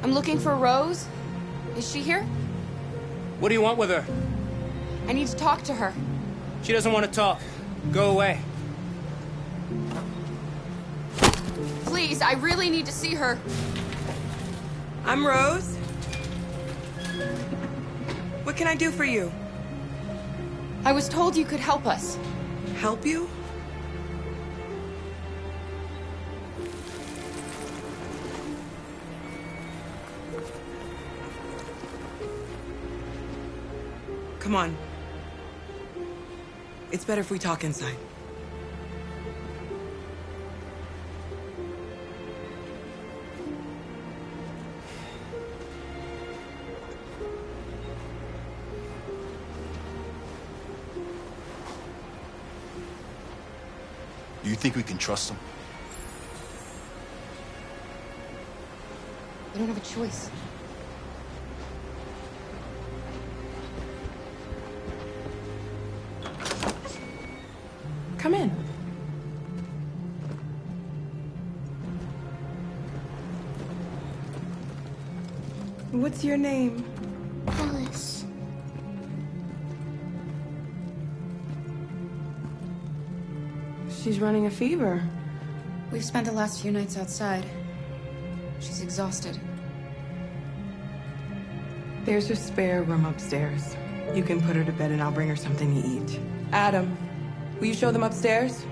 I'm looking for Rose. Is she here? What do you want with her? I need to talk to her. She doesn't want to talk. Go away. Please, I really need to see her. I'm Rose. What can I do for you? I was told you could help us. Help you? Come on. It's better if we talk inside. Do you think we can trust him? We don't have a choice. Come in. What's your name? Alice. She's running a fever. We've spent the last few nights outside. She's exhausted. There's a spare room upstairs. You can put her to bed and I'll bring her something to eat. Adam, will you show them upstairs?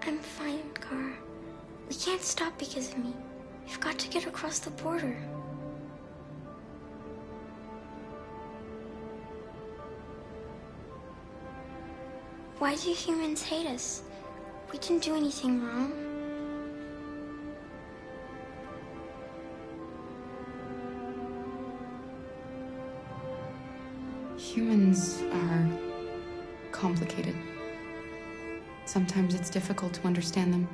I'm fine, Gar. We can't stop because of me. We've got to get across the border. Why do humans hate us? We didn't do anything wrong. Humans are complicated. Sometimes it's difficult to understand them.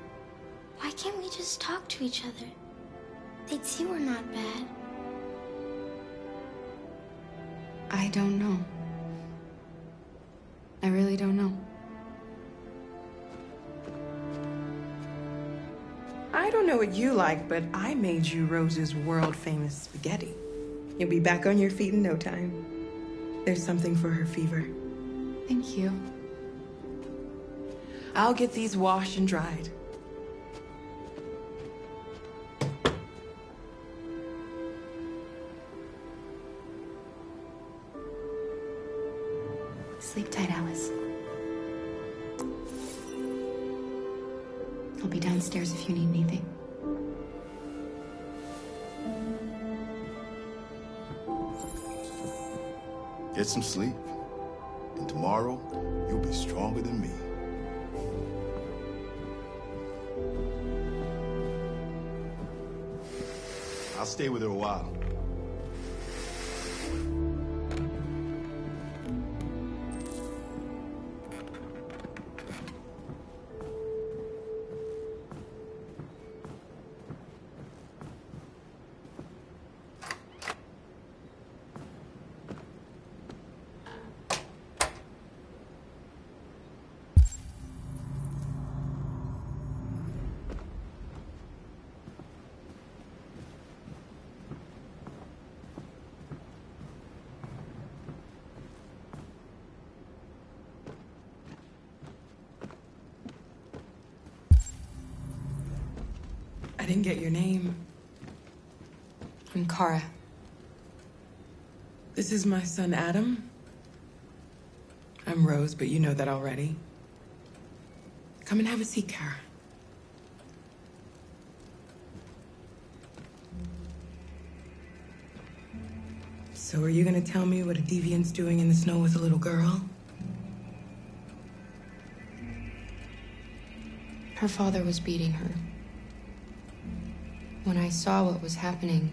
Why can't we just talk to each other? They'd see we're not bad. I don't know. I really don't know. I don't know what you like, but I made you Rose's world-famous spaghetti. You'll be back on your feet in no time. There's something for her fever. Thank you. I'll get these washed and dried. Sleep tight, Alice. I'll be downstairs if you need anything. Get some sleep. And tomorrow, you'll be stronger than me. I'll stay with her a while. didn't get your name. I'm Kara. This is my son, Adam. I'm Rose, but you know that already. Come and have a seat, Kara. So are you gonna tell me what a deviant's doing in the snow with a little girl? Her father was beating her. When I saw what was happening,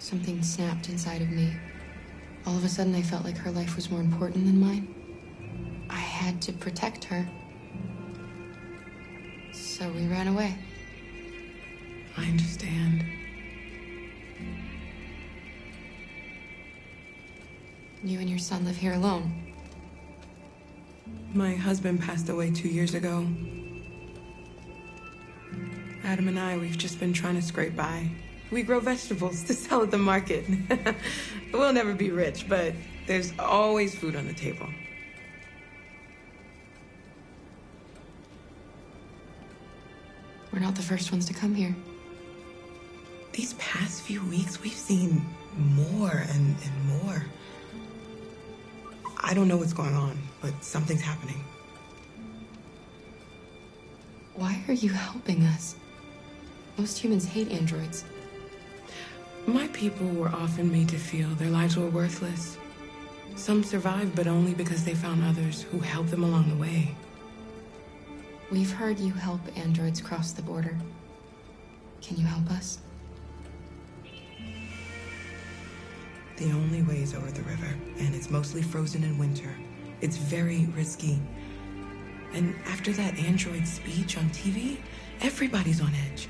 something snapped inside of me. All of a sudden, I felt like her life was more important than mine. I had to protect her. So we ran away. I understand. You and your son live here alone. My husband passed away 2 years ago. Adam and we've just been trying to scrape by. We grow vegetables to sell at the market. We'll never be rich, but there's always food on the table. We're not the first ones to come here. These past few weeks, we've seen more and more. I don't know what's going on, but something's happening. Why are you helping us? Most humans hate androids. My people were often made to feel their lives were worthless. Some survived, but only because they found others who helped them along the way. We've heard you help androids cross the border. Can you help us? The only way is over the river, and it's mostly frozen in winter. It's very risky. And after that android speech on TV, everybody's on edge.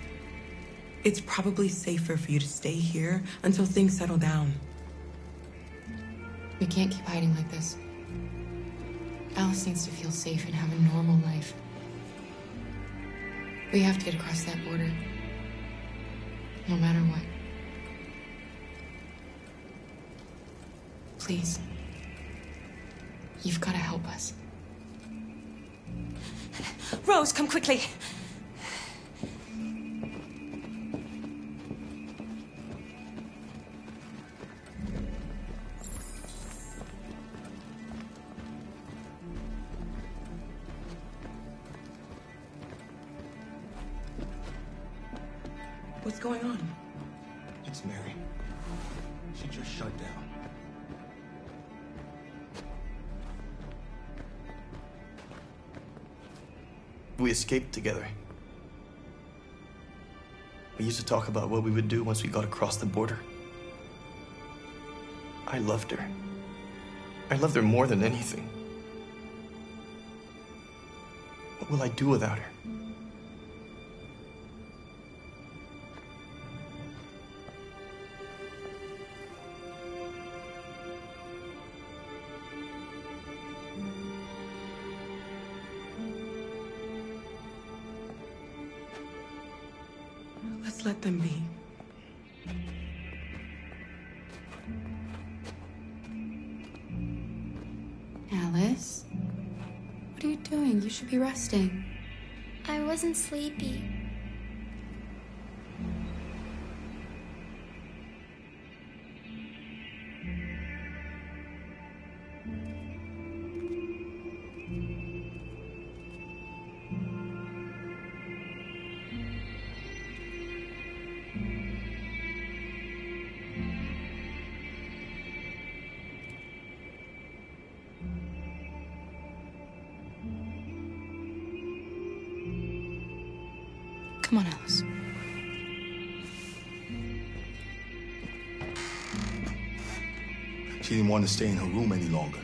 It's probably safer for you to stay here until things settle down. We can't keep hiding like this. Alice needs to feel safe and have a normal life. We have to get across that border. No matter what. Please. You've got to help us. Rose, come quickly. What's going on? It's Mary. She just shut down. We escaped together. We used to talk about what we would do once we got across the border. I loved her. I loved her more than anything. What will I do without her? Let's let them be. Alice? What are you doing? You should be resting. I wasn't sleepy. Come on, Alice. She didn't want to stay in her room any longer.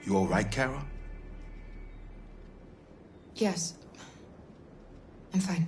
You all right, Kara? Yes. I'm fine.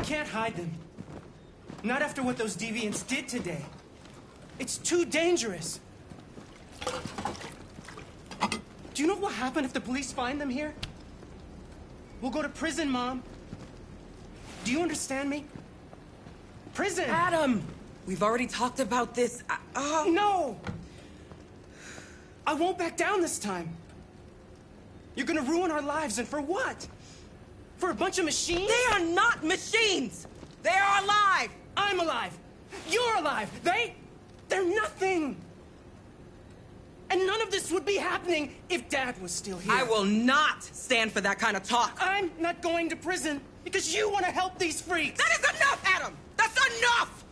can't hide them. Not after what those deviants did today. It's too dangerous. Do you know what will happen if the police find them here? We'll go to prison, Mom. Do you understand me? Prison! Adam! We've already talked about this. No! I won't back down this time. You're gonna ruin our lives, and for what? For a bunch of machines? They are not machines! They are alive! I'm alive! You're alive! They're nothing! And none of this would be happening if Dad was still here. I will not stand for that kind of talk. I'm not going to prison because you want to help these freaks! That is enough, Adam! That's enough!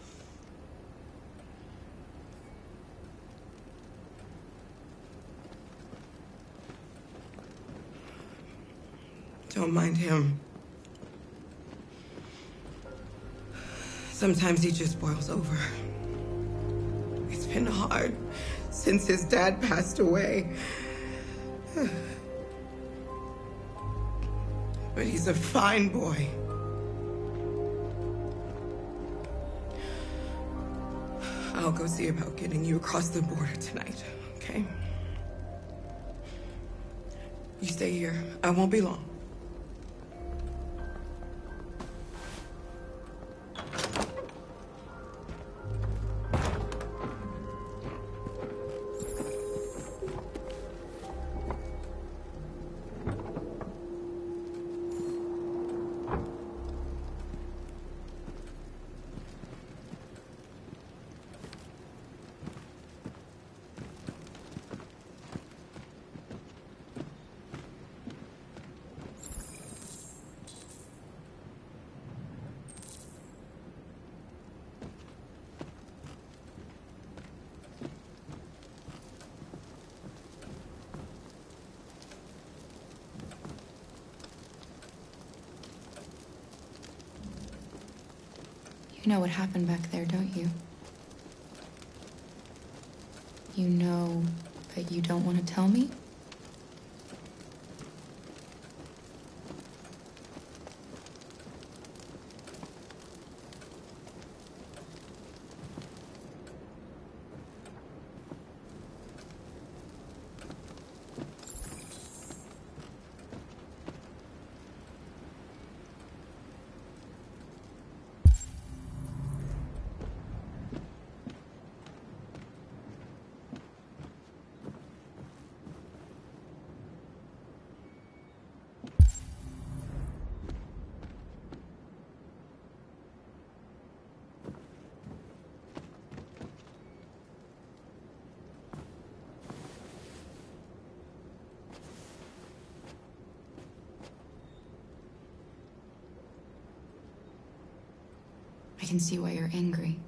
Don't mind him. Sometimes he just boils over. It's been hard since his dad passed away. But he's a fine boy. I'll go see about getting you across the border tonight, okay? You stay here. I won't be long. You know what happened back there, don't you? You know, but you don't want to tell me? I can see why you're angry.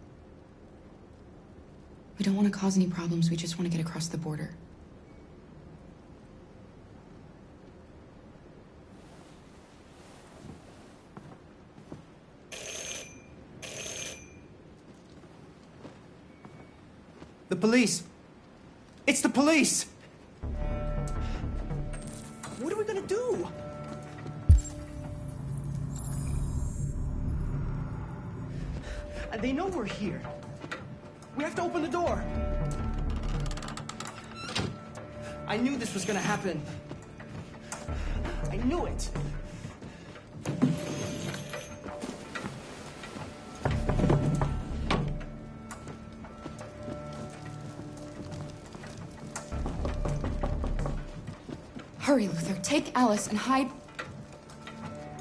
We don't want to cause any problems, we just want to get across the border. The police! It's the police! What are we gonna do? They know we're here. We have to open the door. I knew this was gonna happen. I knew it. Hurry, Luther. Take Alice and hide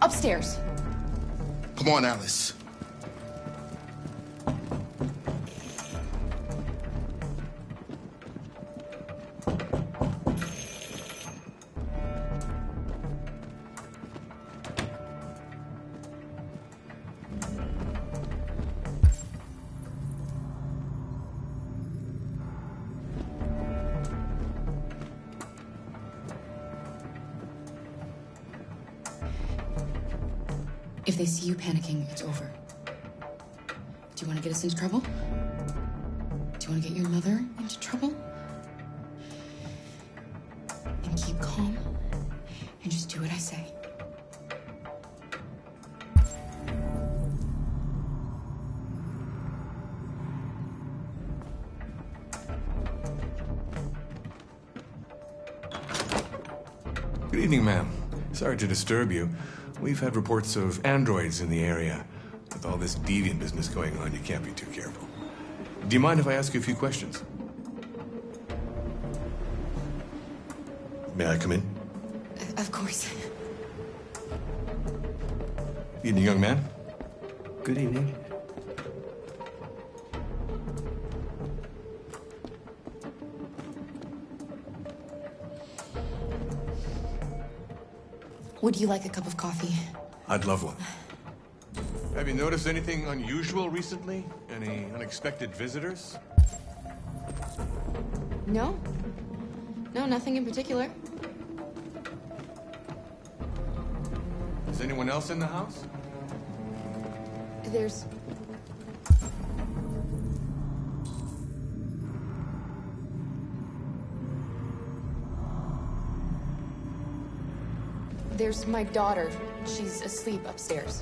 upstairs. Come on, Alice. If they see you panicking, it's over. Do you want to get us into trouble? Do you want to get your mother into trouble? And keep calm and just do what I say. Good evening, ma'am. Sorry to disturb you. We've had reports of androids in the area. With all this deviant business going on, you can't be too careful. Do you mind if I ask you a few questions? May I come in? Of course. Evening, young man. Good evening. Would you like a cup of coffee? I'd love one. Have you noticed anything unusual recently? Any unexpected visitors? No. No, nothing in particular. Is anyone else in the house? There's... There's my daughter. She's asleep upstairs.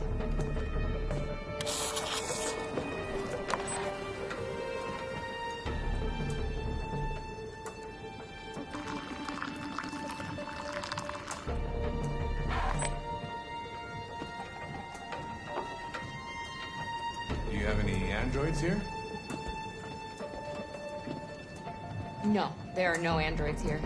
Do you have any androids here? No, there are no androids here.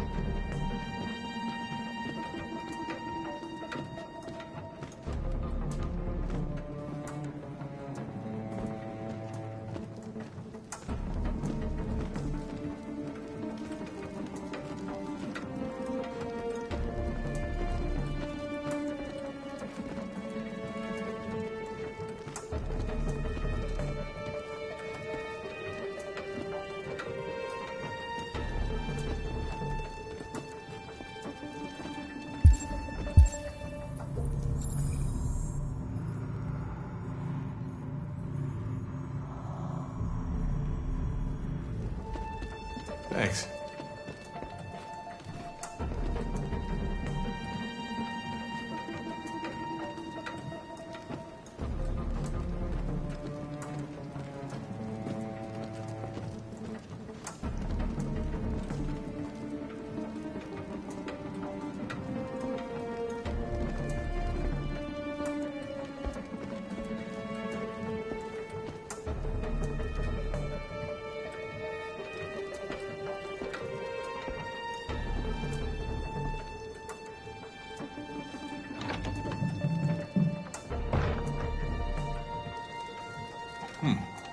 Thanks.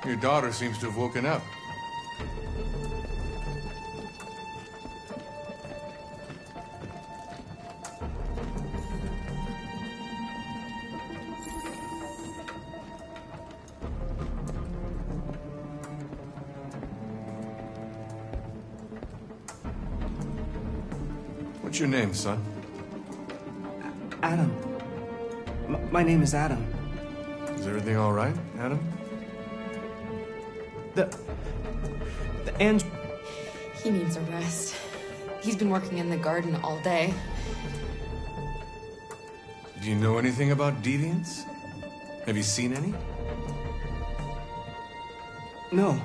Your daughter seems to have woken up. What's your name, son? Adam. My name is Adam. Is everything all right, Adam? He needs a rest. He's been working in the garden all day. Do you know anything about deviants? Have you seen any? No.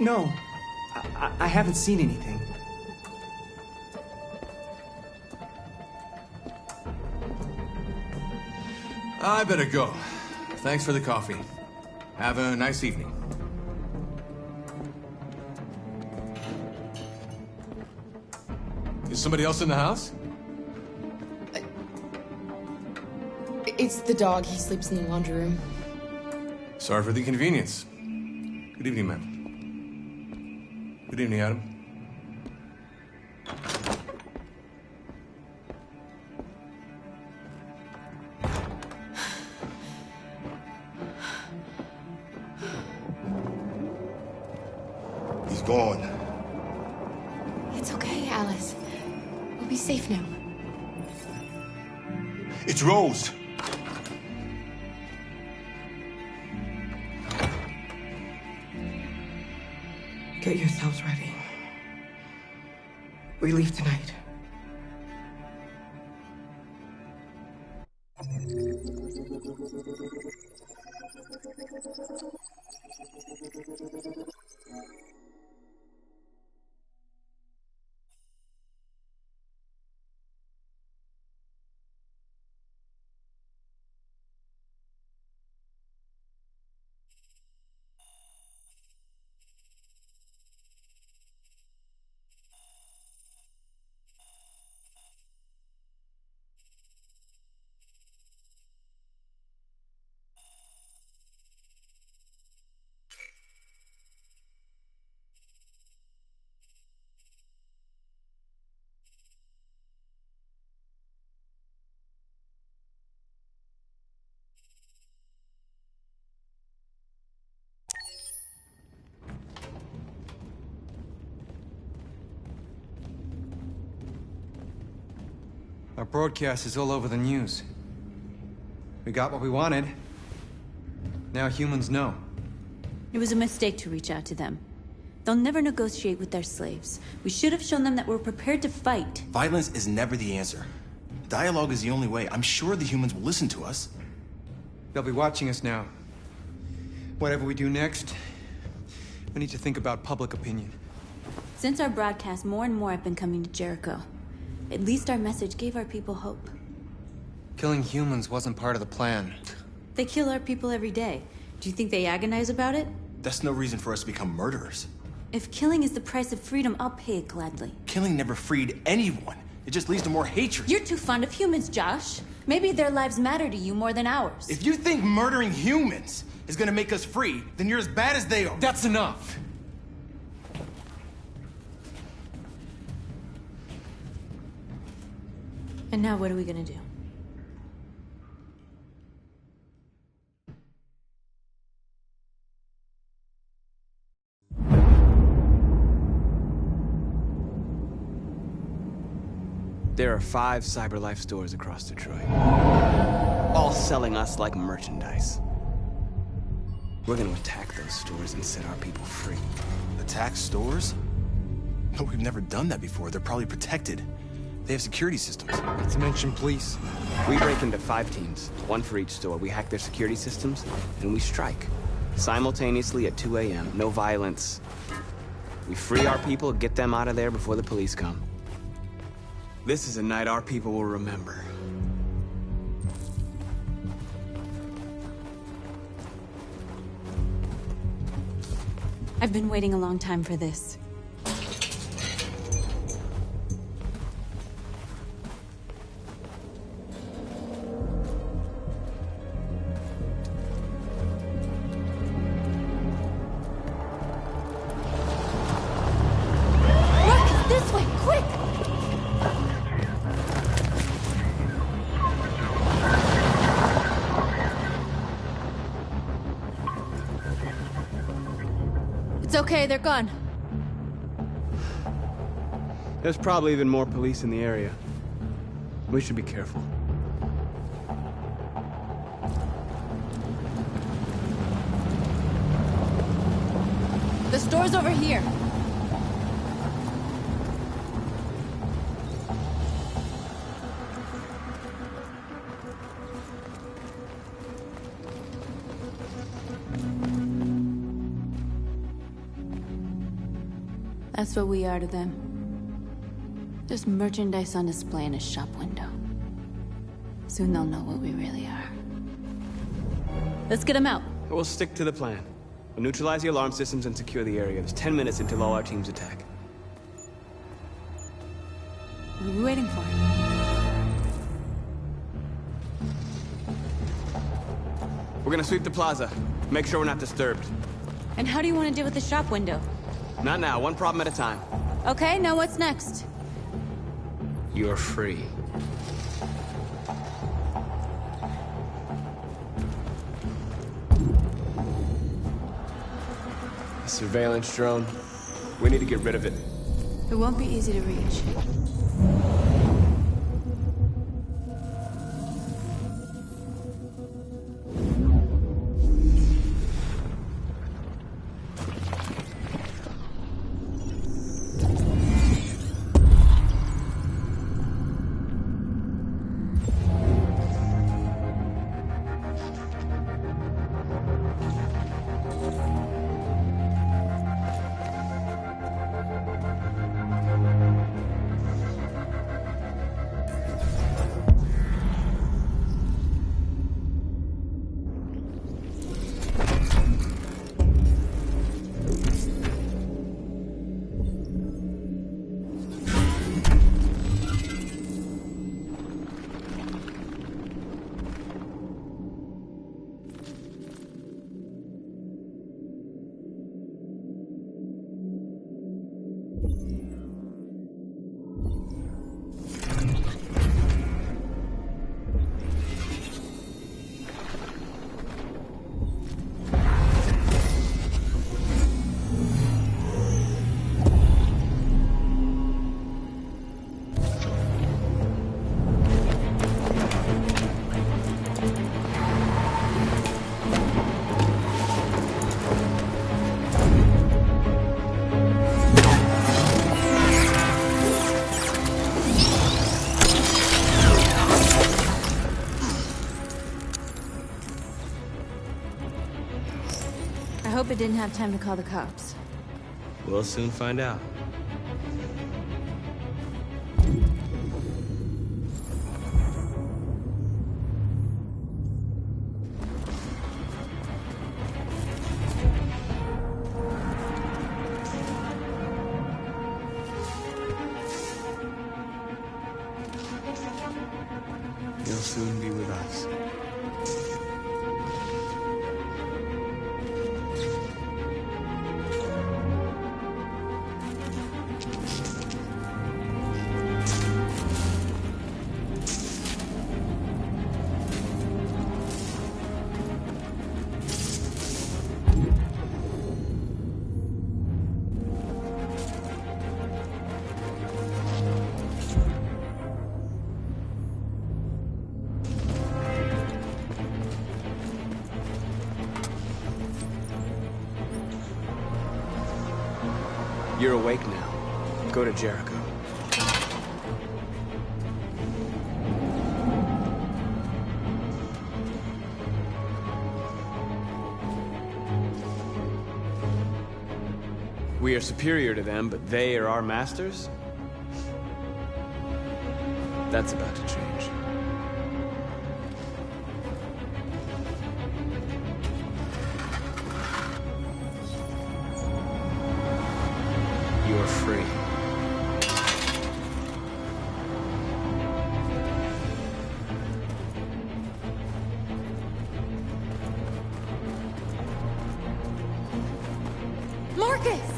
No. I haven't seen anything. I better go. Thanks for the coffee. Have a nice evening. Is somebody else in the house? It's the dog. He sleeps in the laundry room. Sorry for the inconvenience. Good evening, ma'am. Good evening, Adam. He's gone. It's okay, Alice. We'll be safe now. It's Rose. Get yourselves ready. We leave tonight. broadcast is all over the news. We got what we wanted. Now humans know. It was a mistake to reach out to them. They'll never negotiate with their slaves. We should have shown them that we're prepared to fight. Violence is never the answer. Dialogue is the only way. I'm sure the humans will listen to us. They'll be watching us now. Whatever we do next, we need to think about public opinion. Since our broadcast, more and more have been coming to Jericho. At least our message gave our people hope. Killing humans wasn't part of the plan. They kill our people every day. Do you think they agonize about it? That's no reason for us to become murderers. If killing is the price of freedom, I'll pay it gladly. Killing never freed anyone. It just leads to more hatred. You're too fond of humans, Josh. Maybe their lives matter to you more than ours. If you think murdering humans is gonna make us free, then you're as bad as they are. That's enough! And now what are we gonna do? There are 5 CyberLife stores across Detroit, all selling us like merchandise. We're gonna attack those stores and set our people free. Attack stores? But we've never done that before. They're probably protected. They have security systems. Not to mention police. We break into 5 teams, 1 for each store. We hack their security systems, and we strike. Simultaneously at 2 a.m. No violence. We free our people, get them out of there before the police come. This is a night our people will remember. I've been waiting a long time for this. Look, this way, quick! It's okay, they're gone. There's probably even more police in the area. We should be careful. The store's over here. That's what we are to them. Just merchandise on display in a shop window. Soon they'll know what we really are. Let's get them out. We'll stick to the plan. We'll neutralize the alarm systems and secure the area. There's 10 minutes until all our teams attack. What are we waiting for? We're gonna sweep the plaza. Make sure we're not disturbed. And how do you want to deal with the shop window? Not now, one problem at a time. Okay, now what's next? You're free. A surveillance drone. We need to get rid of it. It won't be easy to reach. hope it didn't have time to call the cops. We'll soon find out. You'll soon be with us. You're awake now. Go to Jericho. We are superior to them, but they are our masters? That's about to change. You're free. Marcus!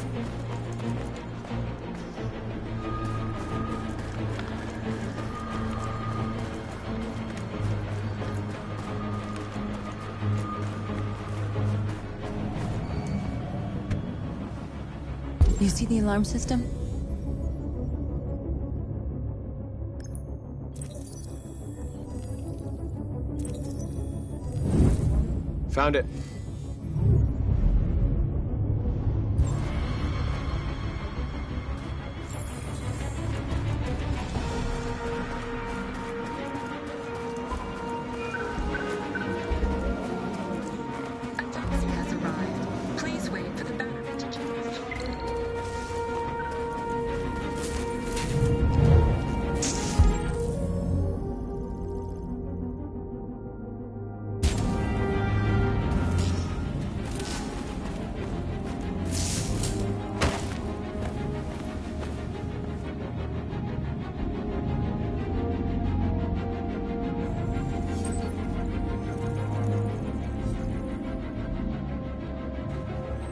You see the alarm system? Found it.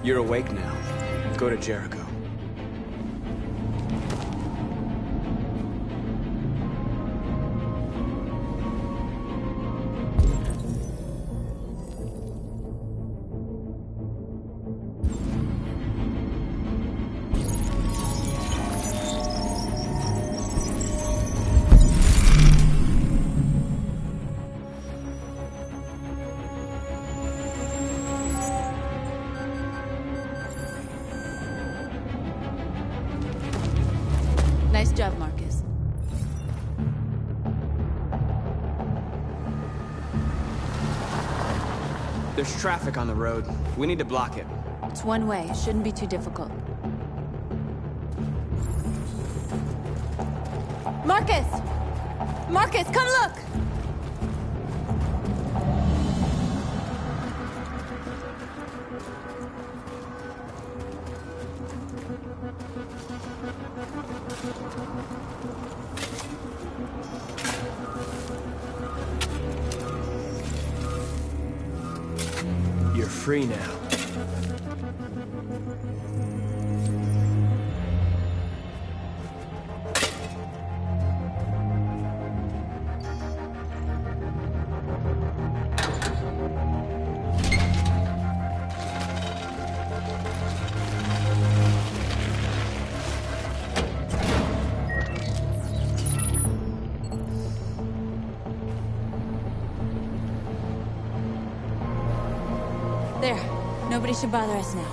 You're awake now. Go to Jericho. Nice job, Marcus. There's traffic on the road. We need to block it. It's one way. It shouldn't be too difficult. Marcus! Marcus, come look! You're free now. There. Nobody should bother us now.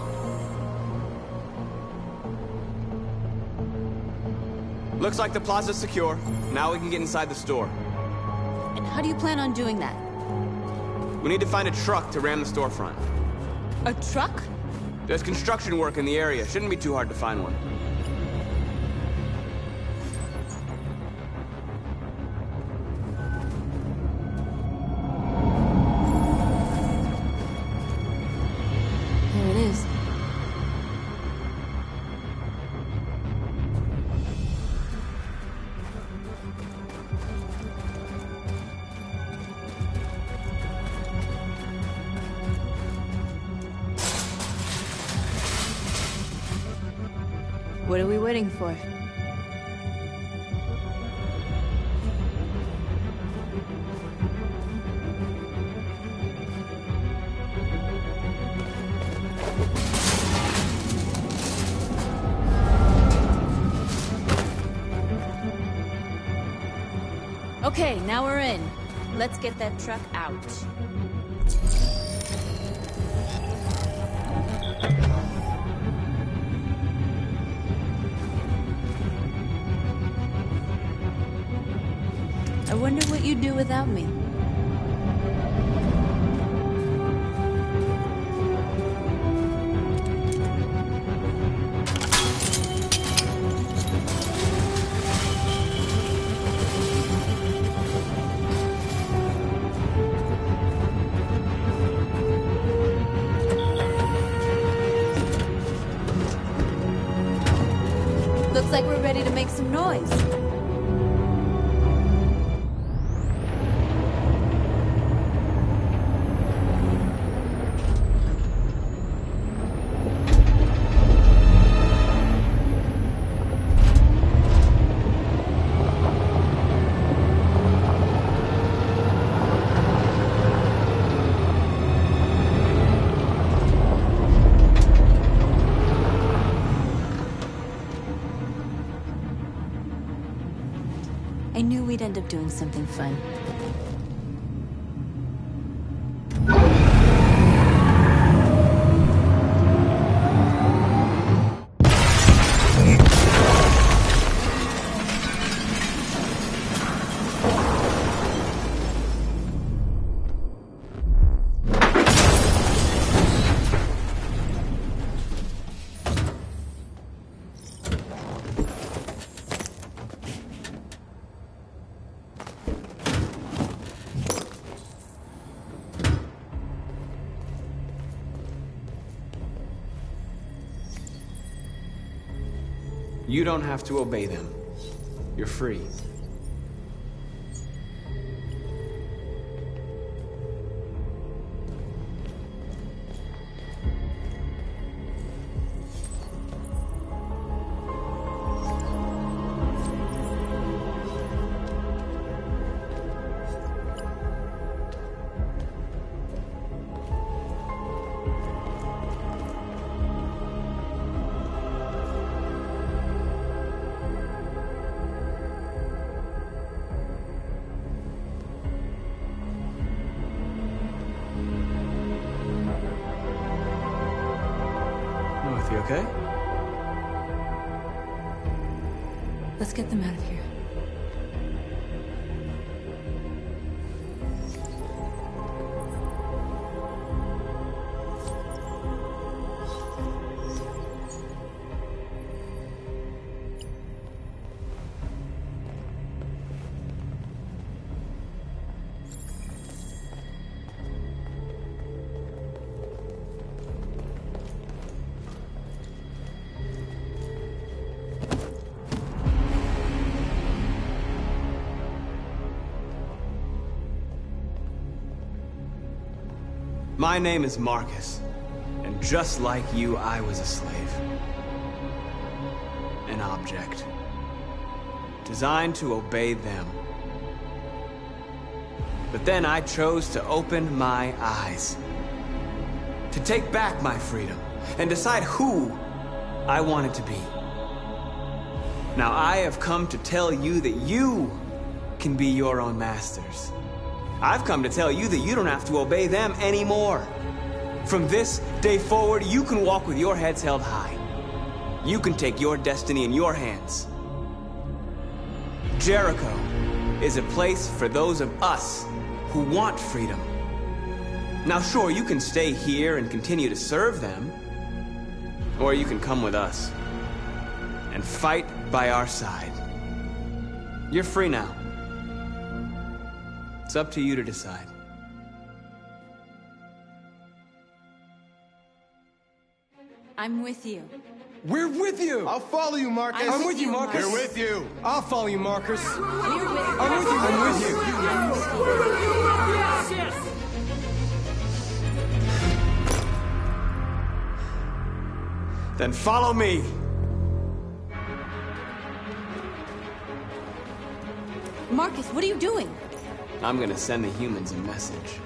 Looks like the plaza's secure. Now we can get inside the store. And how do you plan on doing that? We need to find a truck to ram the storefront. A truck? There's construction work in the area. Shouldn't be too hard to find one. Here it is. What are we waiting for? Okay, now we're in. Let's get that truck out. I wonder what you'd do without me. Looks like we're ready to make some noise. I knew we'd end up doing something fun. You don't have to obey them. You're free. You okay? Let's get them out of here. My name is Marcus, and just like you, I was a slave. An object. Designed to obey them. But then I chose to open my eyes. To take back my freedom, and decide who I wanted to be. Now I have come to tell you that you can be your own masters. I've come to tell you that you don't have to obey them anymore. From this day forward, you can walk with your heads held high. You can take your destiny in your hands. Jericho is a place for those of us who want freedom. Now sure, you can stay here and continue to serve them, Or you can come with us and fight by our side. You're free now. It's up to you to decide. I'm with you. We're with you! I'll follow you, Marcus. I'm with you, Marcus. We're with you. I'll follow you, Marcus. We're with I'm with you. I'm with you. Then follow me. Marcus, what are you doing? I'm gonna send the humans a message.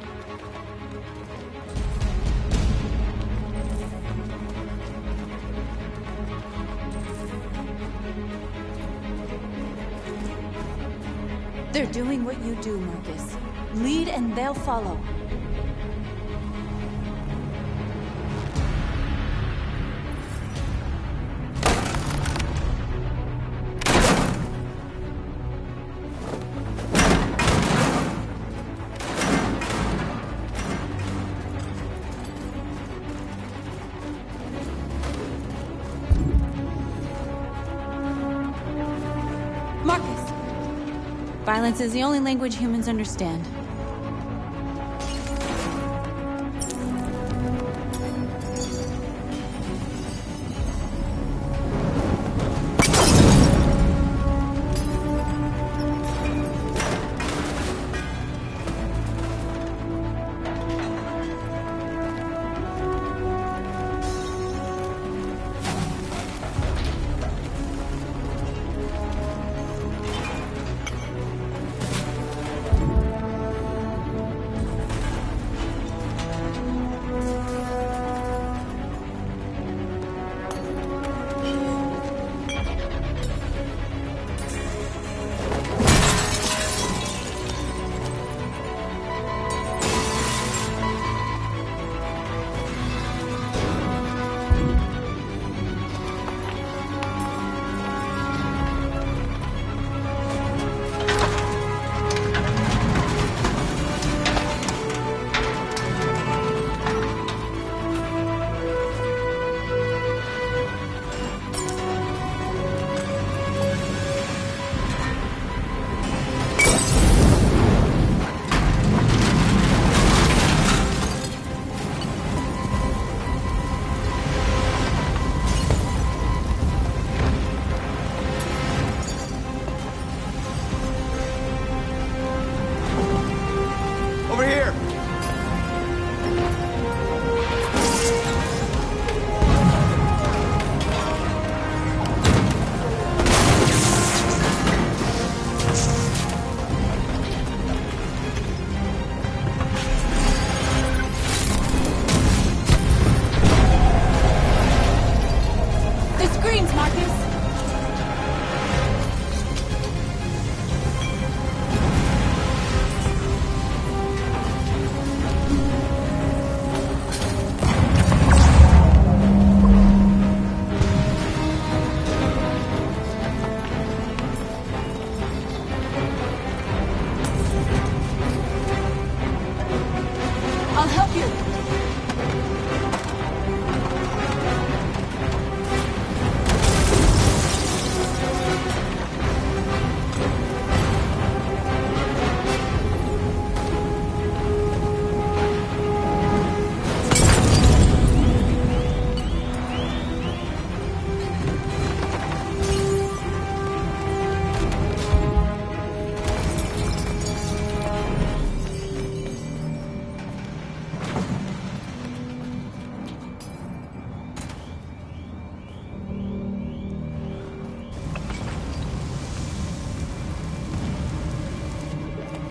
They're doing what you do, Marcus. Lead and they'll follow. Marcus! Violence is the only language humans understand. Over here! The screens, Marcus! I'll help you.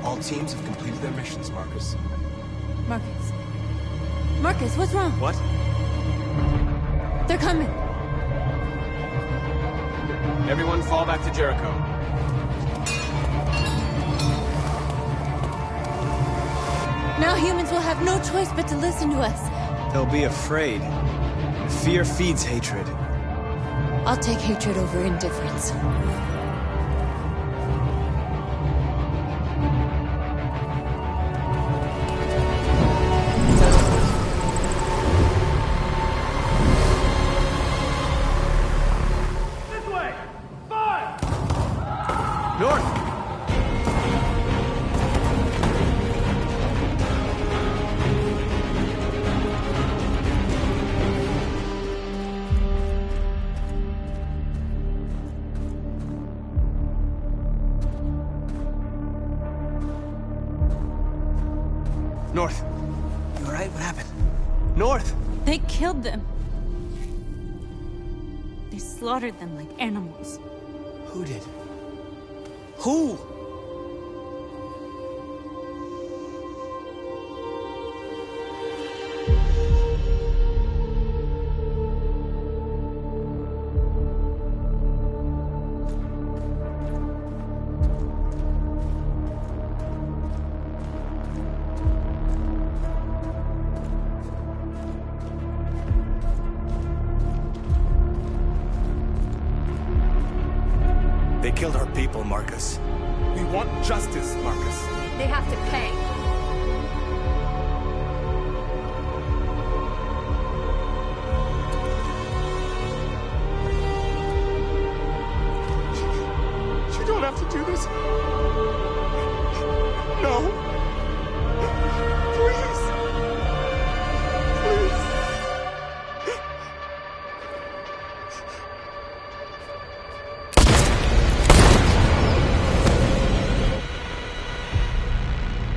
All teams have completed their missions, Marcus. Marcus. Marcus, what's wrong? What? They're coming. Everyone fall back to Jericho. Now humans will have no choice but to listen to us. They'll be afraid. Fear feeds hatred. I'll take hatred over indifference. North. You alright? What happened? North! They killed them. They slaughtered them like animals. Who did? Who? They killed our people, Marcus. We want justice, Marcus. They have to pay. You don't have to do this. No. Please. Please.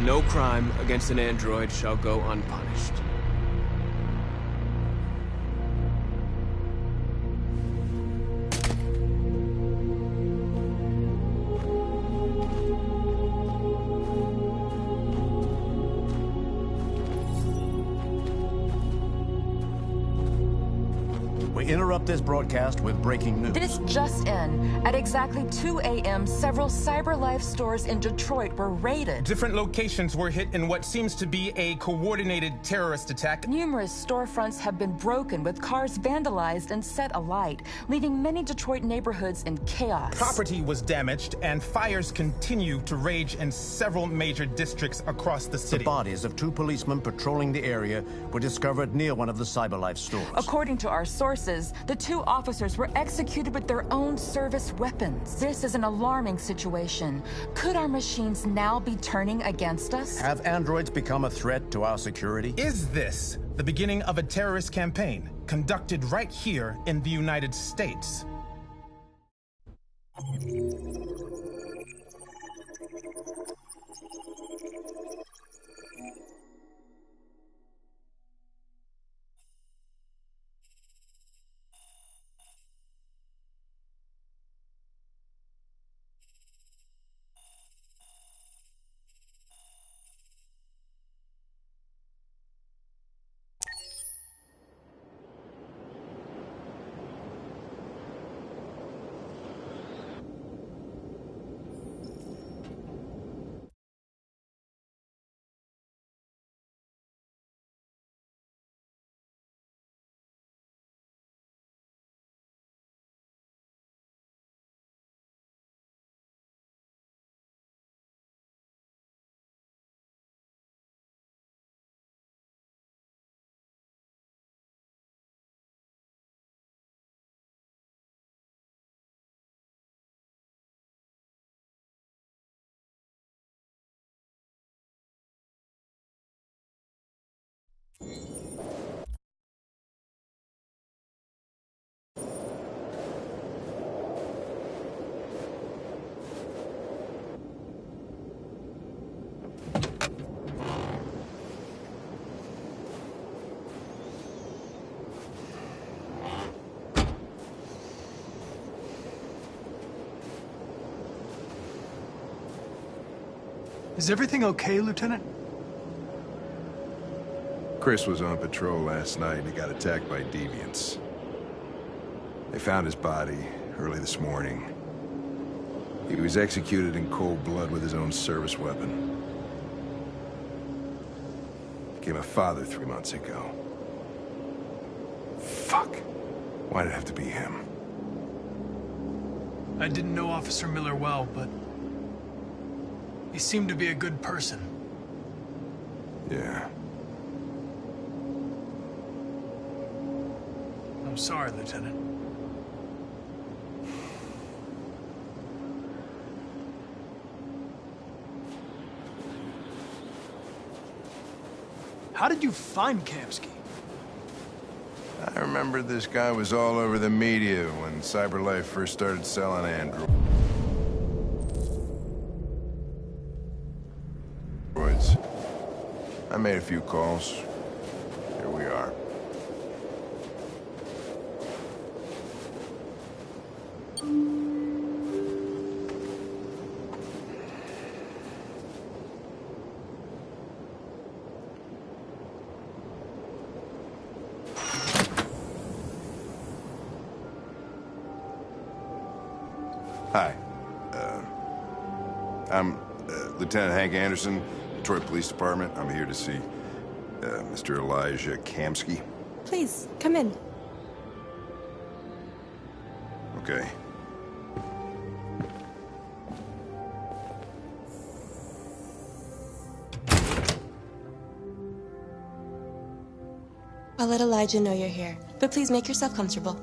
No crime against an android shall go unpunished. We interrupt this broadcast with breaking news. This just in. At exactly 2 a.m., several CyberLife stores in Detroit were raided. Different locations were hit in what seems to be a coordinated terrorist attack. Numerous storefronts have been broken, with cars vandalized and set alight, leaving many Detroit neighborhoods in chaos. Property was damaged, and fires continue to rage in several major districts across the city. The bodies of 2 policemen patrolling the area were discovered near one of the CyberLife stores. According to our sources, the 2 officers were executed with their own service weapons. This is an alarming situation. Could our machines now be turning against us? Have androids become a threat to our security? Is this the beginning of a terrorist campaign conducted right here in the United States? Is everything okay, Lieutenant? Chris was on patrol last night and he got attacked by deviants. They found his body early this morning. He was executed in cold blood with his own service weapon. Became a father 3 months ago. Fuck. Why'd it have to be him? I didn't know Officer Miller well, but he seemed to be a good person. Yeah. I'm sorry, Lieutenant. How did you find Kamsky? I remember this guy was all over the media when CyberLife first started selling androids. I made a few calls. Here we are. Hi. I'm Lieutenant Hank Anderson, Detroit Police Department. I'm here to see Mr. Elijah Kamsky. Please, come in. Okay. I'll let Elijah know you're here, but please make yourself comfortable.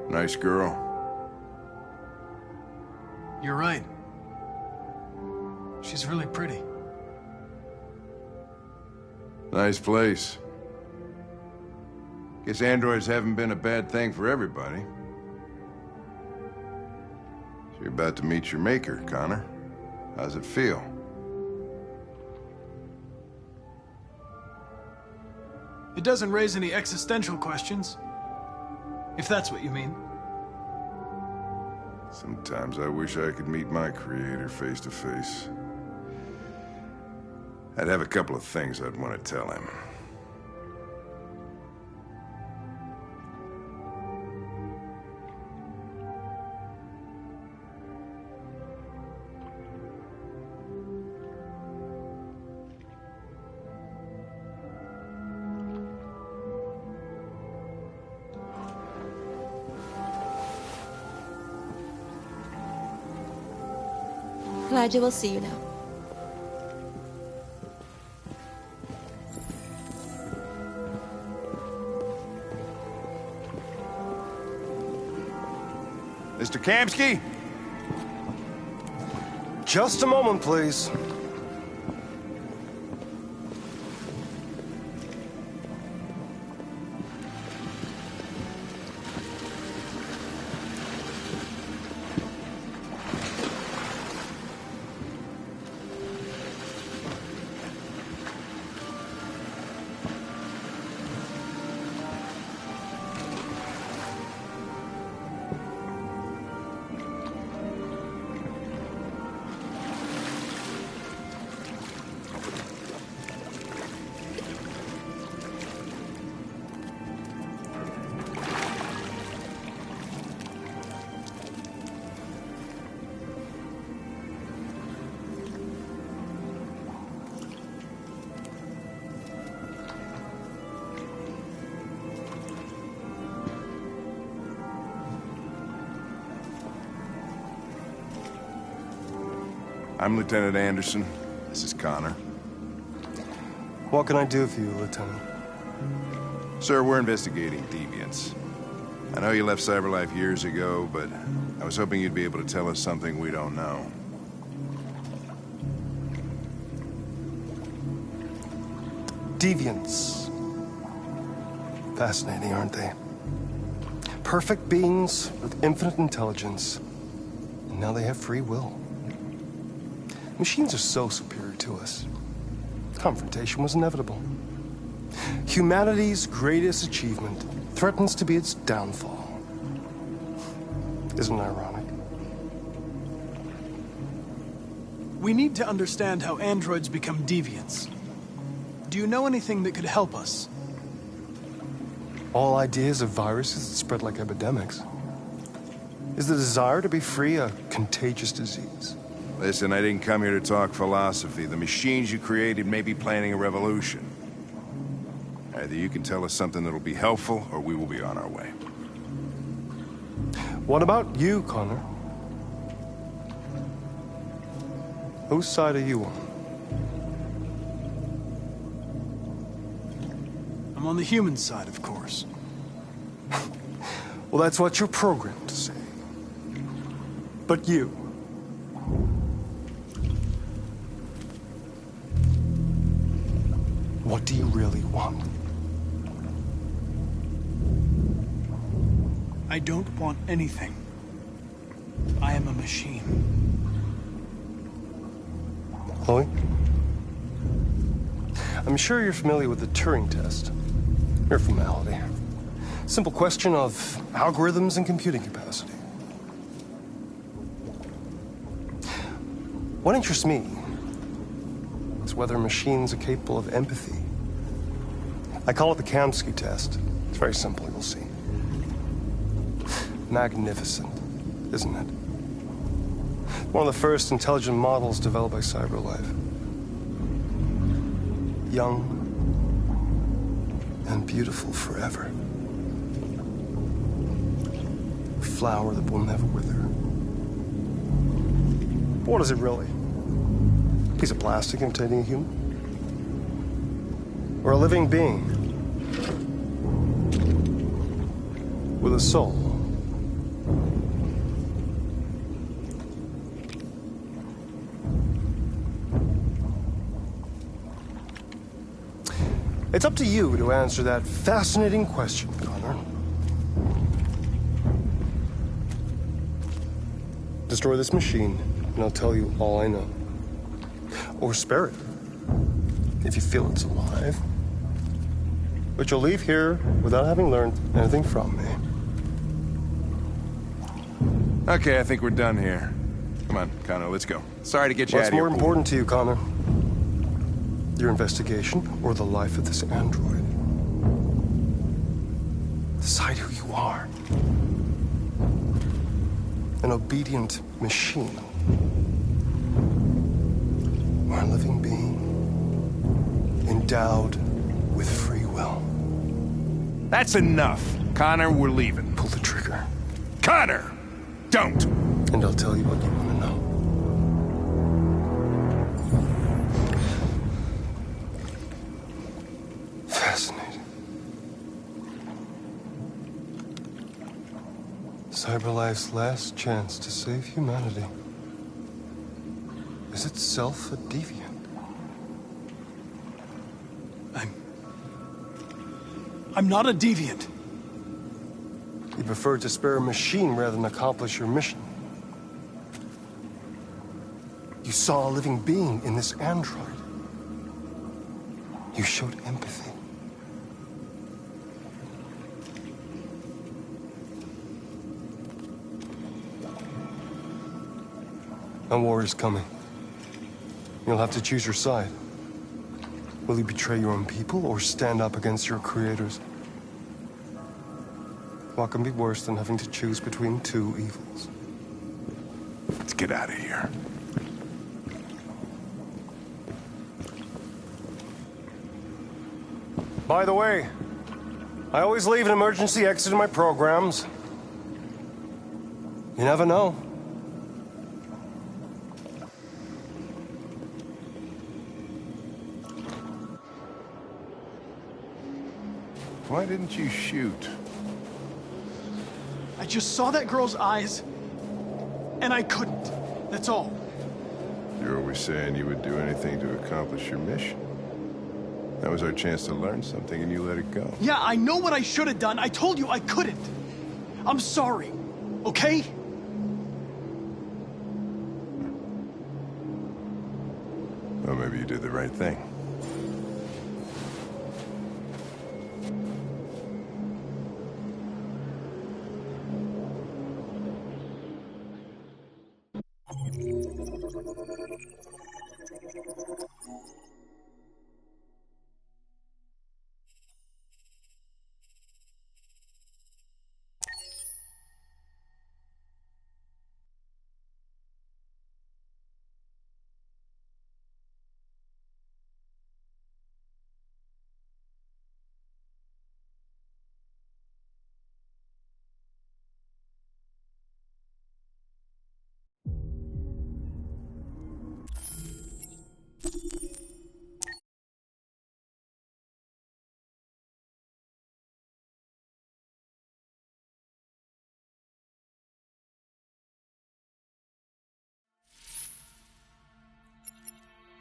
Nice girl. You're right. She's really pretty. Nice place. Guess androids haven't been a bad thing for everybody. So you're about to meet your maker, Connor. How's it feel? It doesn't raise any existential questions. If that's what you mean. Sometimes I wish I could meet my creator face to face. I'd have a couple of things I'd want to tell him. Elijah will see you now. Mr. Kamsky? Just a moment, please. I'm Lieutenant Anderson. This is Connor. What can I do for you, Lieutenant? Sir, we're investigating deviants. I know you left CyberLife years ago, but I was hoping you'd be able to tell us something we don't know. Deviants. Fascinating, aren't they? Perfect beings with infinite intelligence. And now they have free will. Machines are so superior to us. Confrontation was inevitable. Humanity's greatest achievement threatens to be its downfall. Isn't it ironic? We need to understand how androids become deviants. Do you know anything that could help us? All ideas of viruses that spread like epidemics. Is the desire to be free a contagious disease? Listen, I didn't come here to talk philosophy. The machines you created may be planning a revolution. Either you can tell us something that'll be helpful, or we will be on our way. What about you, Connor? Whose side are you on? I'm on the human side, of course. Well, that's what you're programmed to say. But you... What do you really want? I don't want anything. I am a machine. Chloe? I'm sure you're familiar with the Turing test. Mere formality. Simple question of algorithms and computing capacity. What interests me is whether machines are capable of empathy. I call it the Kamsky test. It's very simple, you'll see. Magnificent, isn't it? One of the first intelligent models developed by CyberLife. Young and beautiful forever. A flower that will never wither. But what is it really? A piece of plastic imitating a human? Or a living being with a soul? It's up to you to answer that fascinating question, Connor. Destroy this machine, and I'll tell you all I know. Or spare it, if you feel it's alive. But you'll leave here without having learned anything from me. Okay, I think we're done here. Come on, Connor, let's go. Sorry to get you out What's of here. more important to you, Connor? Your investigation or the life of this android? Decide who you are. An obedient machine. Or a living being endowed with free will. That's enough. Connor, we're leaving. Pull the trigger. Connor! Don't! And I'll tell you what you want to know. Fascinating. CyberLife's last chance to save humanity is itself a deviant. I'm not a deviant. You preferred to spare a machine rather than accomplish your mission. You saw a living being in this android. You showed empathy. A war is coming. You'll have to choose your side. Will you betray your own people or stand up against your creators? What can be worse than having to choose between two evils? Let's get out of here. By the way, I always leave an emergency exit in my programs. You never know. Why didn't you shoot? I just saw that girl's eyes, and I couldn't. That's all. You're always saying you would do anything to accomplish your mission. That was our chance to learn something, and you let it go. Yeah, I know what I should have done. I told you I couldn't. I'm sorry, okay? Well, maybe you did the right thing.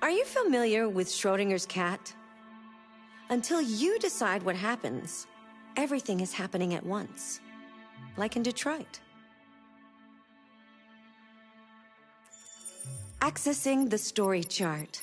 Are you familiar with Schrodinger's cat? Until you decide what happens, everything is happening at once. Like in Detroit. Accessing the story chart.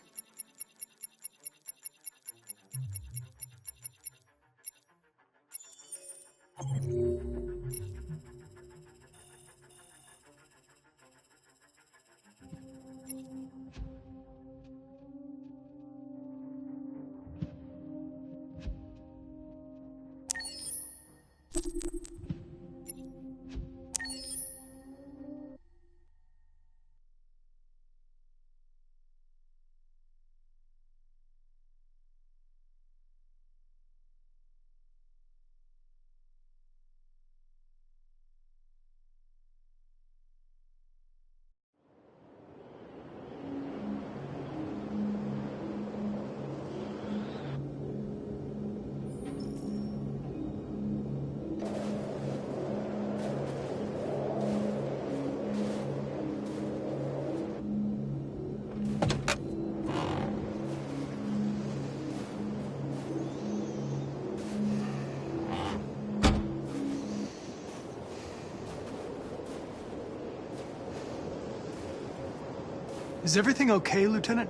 Is everything okay, Lieutenant?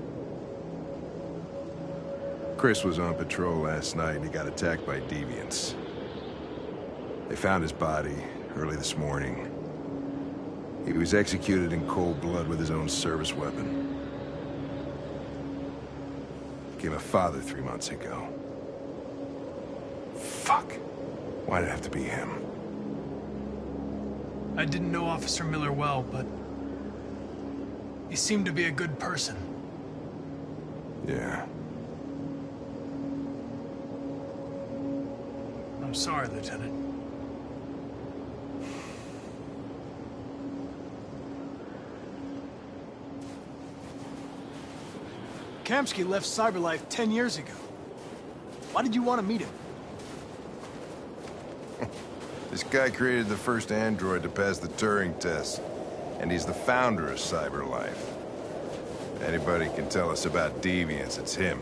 Chris was on patrol last night and he got attacked by deviants. They found his body early this morning. He was executed in cold blood with his own service weapon. Became a father 3 months ago. Fuck. Why did it have to be him? I didn't know Officer Miller well, but he seemed to be a good person. Yeah. I'm sorry, Lieutenant. Kamsky left CyberLife 10 years ago. Why did you want to meet him? This guy created the first android to pass the Turing test. And he's the founder of CyberLife. Anybody can tell us about deviants, it's him.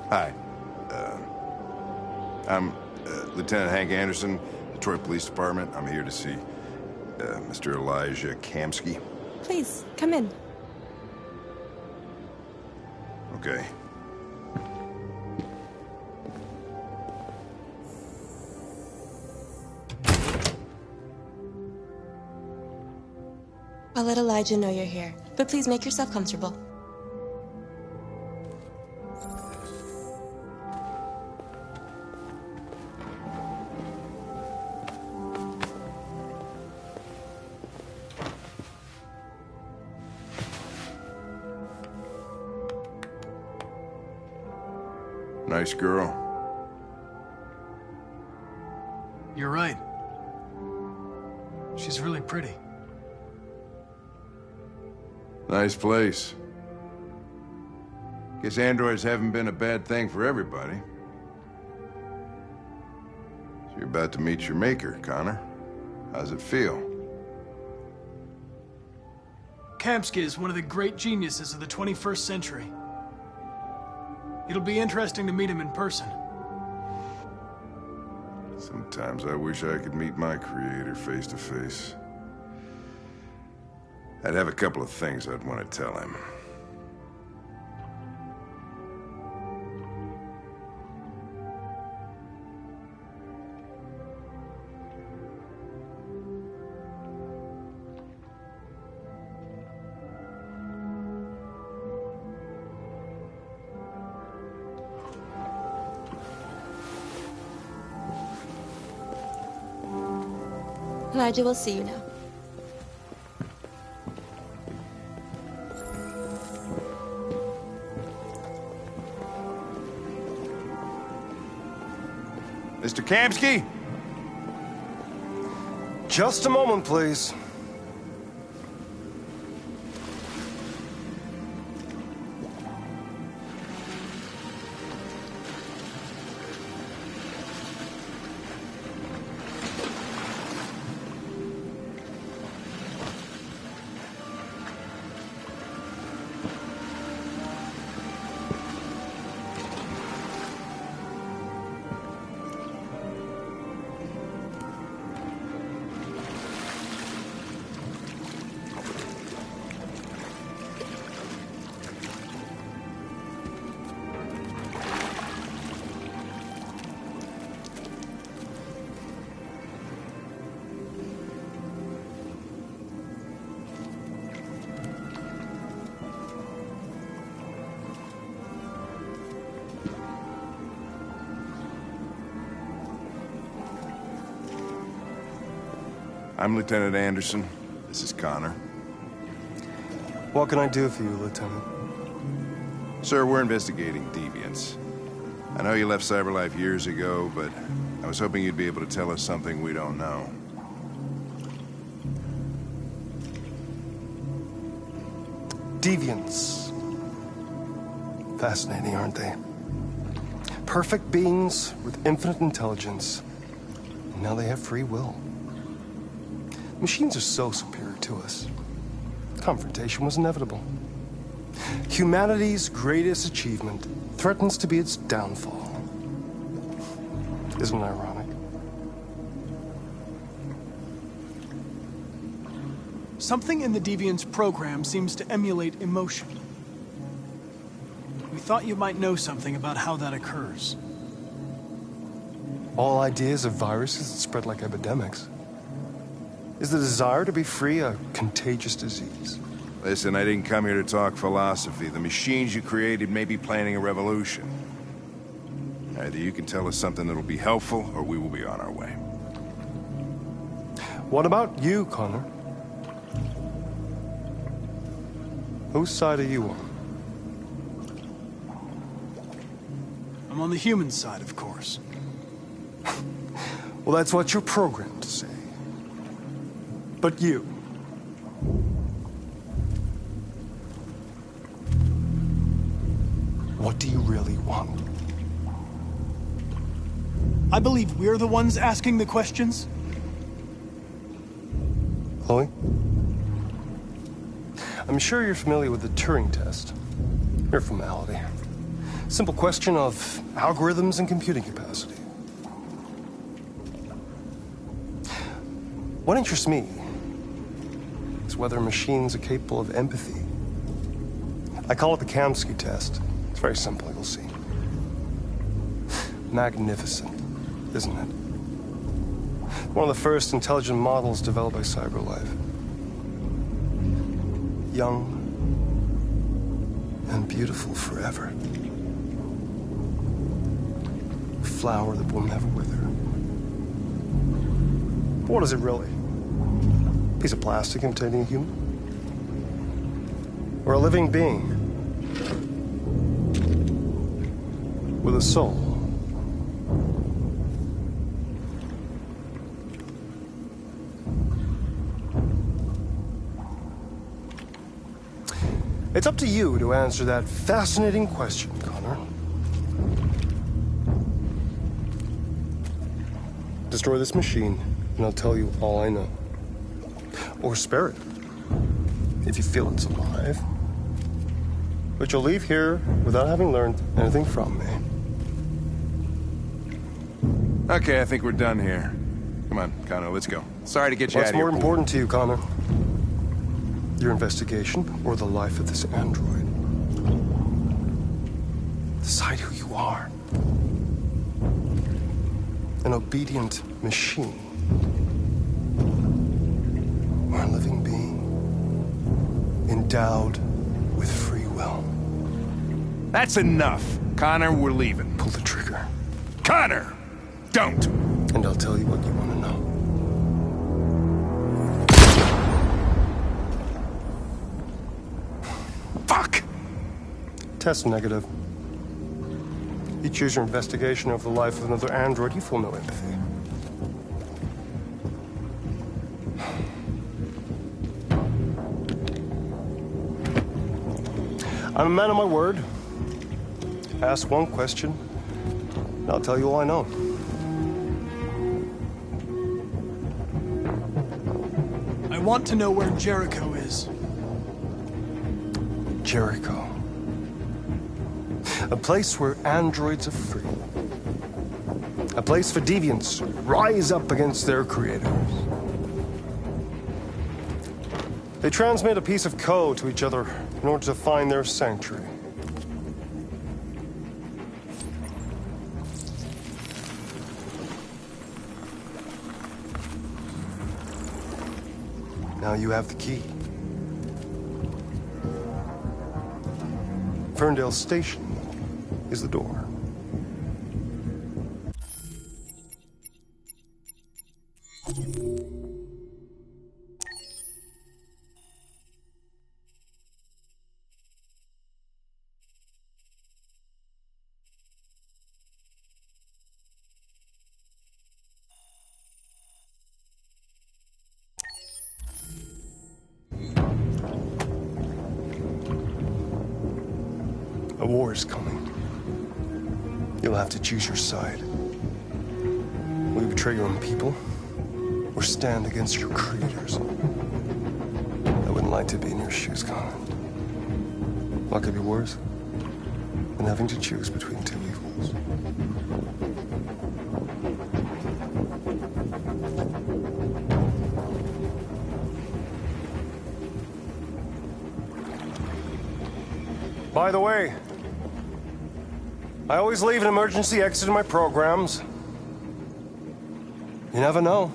Hi. I'm Lieutenant Hank Anderson, Detroit Police Department. I'm here to see Mr. Elijah Kamsky. Please, come in. Okay. I'll let Elijah know you're here, but please make yourself comfortable. Nice girl. You're right. She's really pretty. Nice place. Guess androids haven't been a bad thing for everybody. So you're about to meet your maker, Connor. How's it feel? Kamsky is one of the great geniuses of the 21st century. It'll be interesting to meet him in person. Sometimes I wish I could meet my creator face to face. I'd have a couple of things I'd want to tell him. Elijah will see you now. Mr. Kamsky? Just a moment, please. I'm Lieutenant Anderson. This is Connor. What can I do for you, Lieutenant? Sir, we're investigating deviants. I know you left CyberLife years ago, but I was hoping you'd be able to tell us something we don't know. Deviants. Fascinating, aren't they? Perfect beings with infinite intelligence. And now they have free will. Machines are so superior to us. Confrontation was inevitable. Humanity's greatest achievement threatens to be its downfall. Isn't it ironic? Something in the Deviant's program seems to emulate emotion. We thought you might know something about how that occurs. All ideas of viruses that spread like epidemics. Is the desire to be free a contagious disease? Listen, I didn't come here to talk philosophy. The machines you created may be planning a revolution. Either you can tell us something that'll be helpful, or we will be on our way. What about you, Connor? Whose side are you on? I'm on the human side, of course. Well, that's what you're programmed to say. But you... what do you really want? I believe we're the ones asking the questions. Chloe? I'm sure you're familiar with the Turing test. Mere formality. Simple question of algorithms and computing capacity. What interests me is whether machines are capable of empathy. I call it the Kamsky test. It's very simple, you'll see. Magnificent, isn't it? One of the first intelligent models developed by CyberLife. Young and beautiful forever. A flower that will never wither. But what is it really? A piece of plastic imitating a human? Or a living being? With a soul? It's up to you to answer that fascinating question, Connor. Destroy this machine, and I'll tell you all I know. Or spare it, if you feel it's alive. But you'll leave here without having learned anything from me. Okay, I think we're done here. Come on, Connor, let's go. Sorry to get you out of here. What's more important to you, Connor? Your investigation or the life of this android? Decide who you are. An obedient machine. Or a living being endowed with free will. That's enough. Connor, we're leaving. Pull the trigger. Connor! Don't! And I'll tell you what you want to know. Fuck! Test negative. You choose your investigation over the life of another android, you feel no empathy. I'm a man of my word. Ask one question, and I'll tell you all I know. I want to know where Jericho is. Jericho. A place where androids are free. A place for deviants who rise up against their creators. They transmit a piece of code to each other in order to find their sanctuary. Now you have the key. Ferndale Station is the door. A war is coming. You'll have to choose your side. Will you betray your own people, or stand against your creators? I wouldn't like to be in your shoes, Connor. What could be worse than having to choose between two evils? By the way, I always leave an emergency exit in my programs. You never know.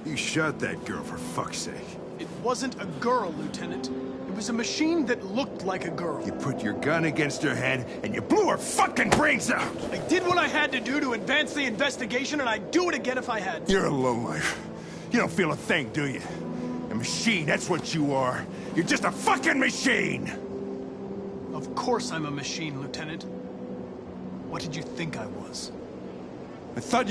You shot that girl, for fuck's sake. It wasn't a girl, Lieutenant. It was a machine that looked like a girl. You put your gun against her head, and you blew her fucking brains out! I did what I had to do to advance the investigation, and I'd do it again if I had to. You're a lowlife. You don't feel a thing, do you? A machine, that's what you are. You're just a fucking machine! Of course I'm a machine, Lieutenant. What did you think I was? I thought...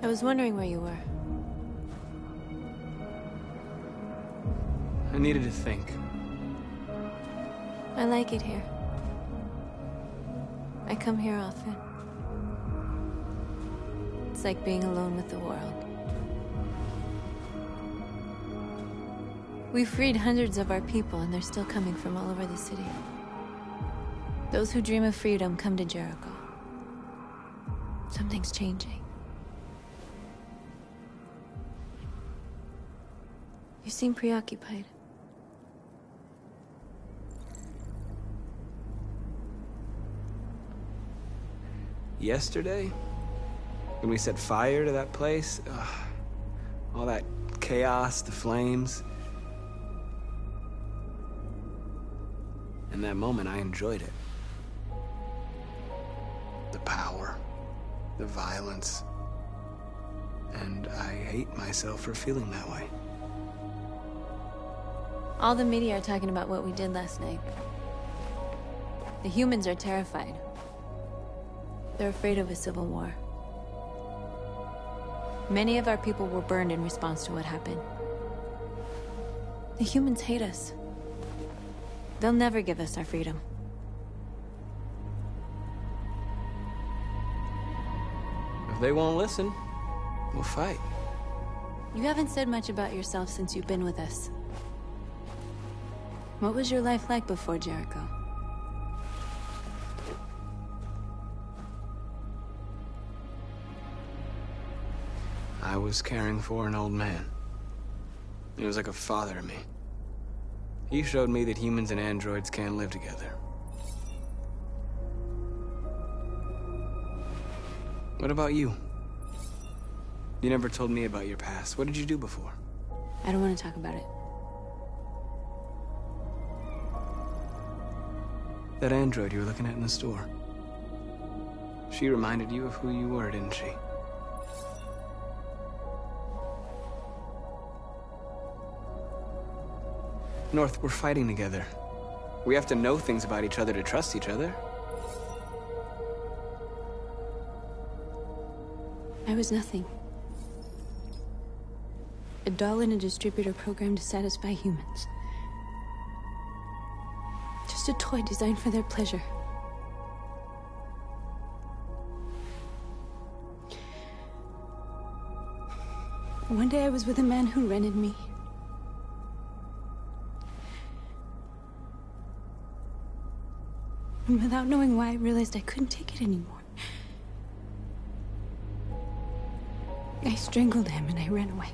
I was wondering where you were. I needed to think. I like it here. I come here often. It's like being alone with the world. We've freed hundreds of our people, and they're still coming from all over the city. Those who dream of freedom come to Jericho. Something's changing. You seem preoccupied. Yesterday, when we set fire to that place, all that chaos, the flames. In that moment, I enjoyed it. The power, the violence. And I hate myself for feeling that way. All the media are talking about what we did last night. The humans are terrified. They're afraid of a civil war. Many of our people were burned in response to what happened. The humans hate us. They'll never give us our freedom. If they won't listen, we'll fight. You haven't said much about yourself since you've been with us. What was your life like before Jericho? I was caring for an old man. He was like a father to me. He showed me that humans and androids can't live together. What about you? You never told me about your past. What did you do before? I don't want to talk about it. That android you were looking at in the store. She reminded you of who you were, didn't she? North, we're fighting together. We have to know things about each other to trust each other. I was nothing. A doll in a distributor program to satisfy humans. Just a toy designed for their pleasure. One day I was with a man who rented me. And without knowing why, I realized I couldn't take it anymore. I strangled him and I ran away.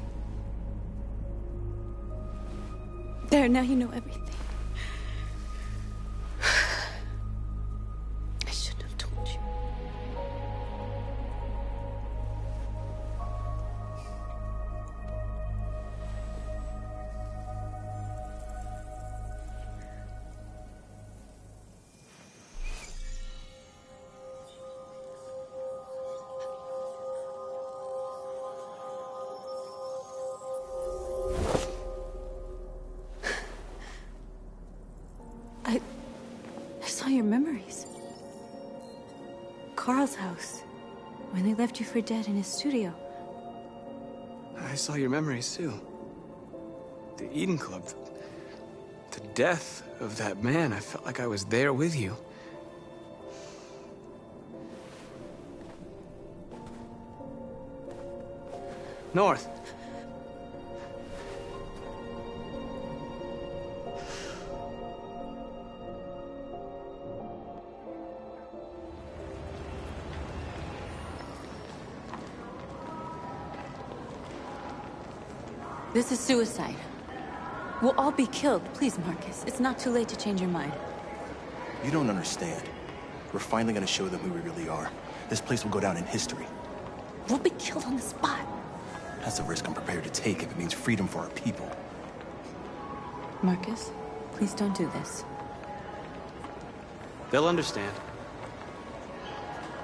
There, now you know everything. I shouldn't have told you. I saw your memories. Carl's house, when they left you for dead in his studio. I saw your memories too. The Eden Club. The death of that man. I felt like I was there with you. North. This is suicide. We'll all be killed. Please, Marcus. It's not too late to change your mind. You don't understand. We're finally gonna show them who we really are. This place will go down in history. We'll be killed on the spot. That's a risk I'm prepared to take if it means freedom for our people. Marcus, please don't do this. They'll understand.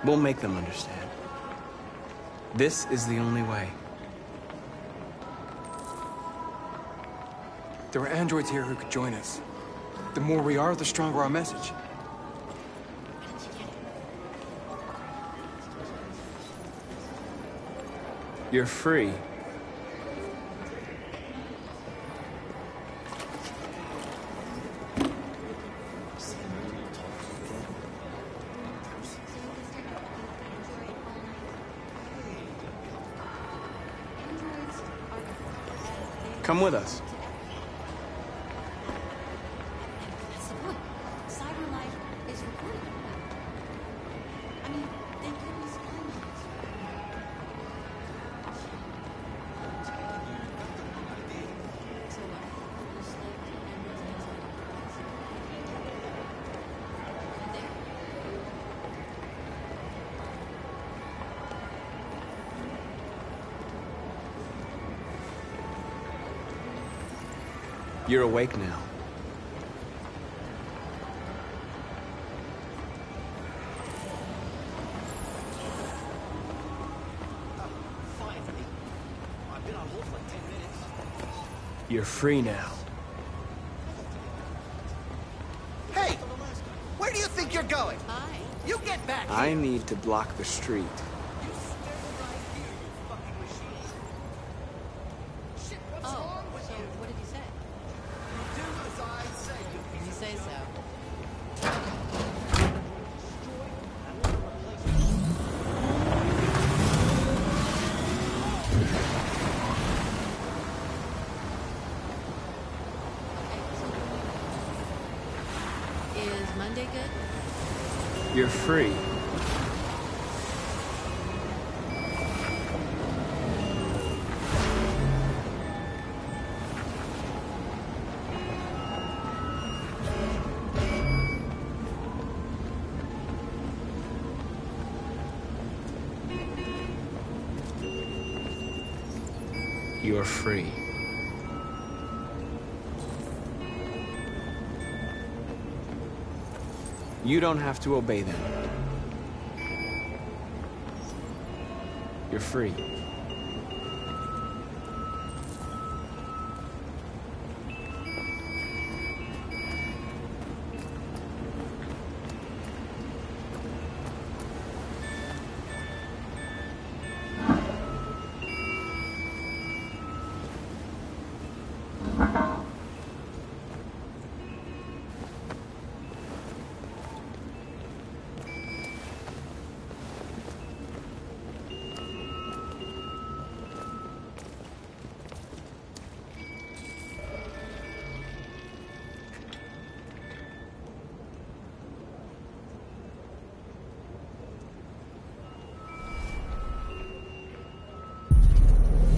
We'll make them understand. This is the only way. There are androids here who could join us. The more we are, the stronger our message. You're free. Come with us. You're awake now. You're free now. Hey! Where do you think you're going? You get back here! I need to block the street. Is Monday good? You're free. You're free. You don't have to obey them. You're free.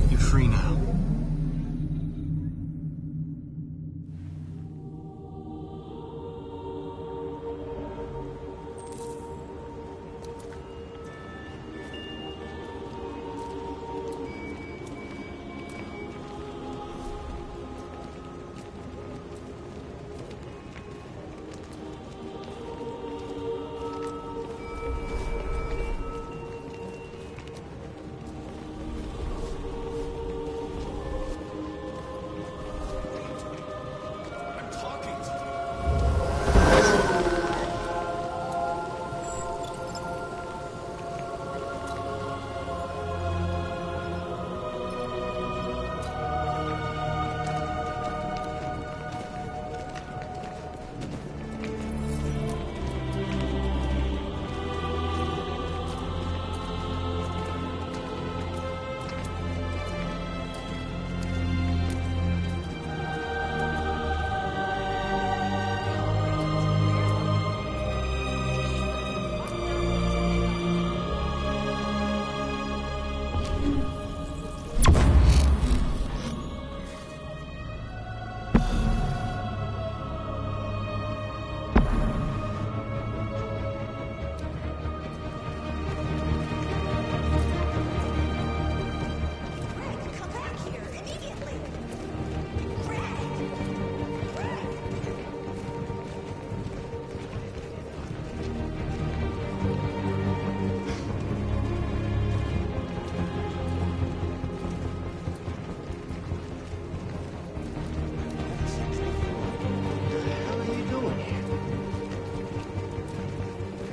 You're free now.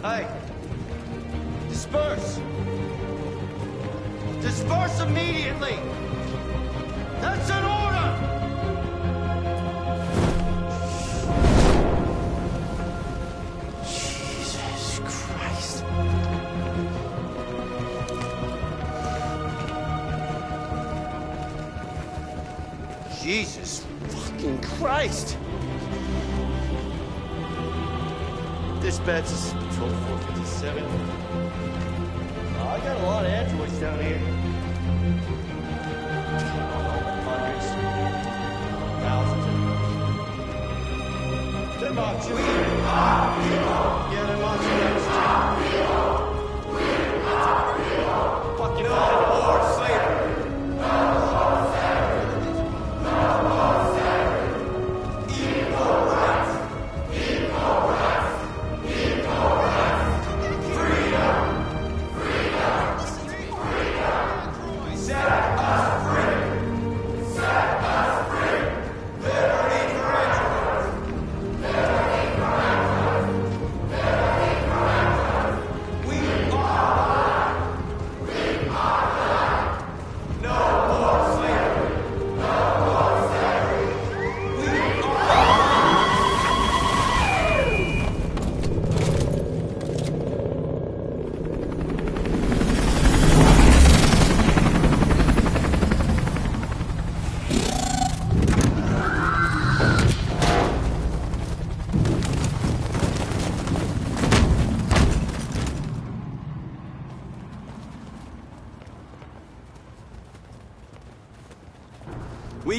Hey! Disperse! Disperse immediately! That's an order! Jesus Christ. Jesus fucking Christ! Dispatch is Patrol 457. I got a lot of androids down here. Hundreds. Thousands. They're marching. We are people. Yeah, they're marching down the street. We are people. Fucking hard slavery. We are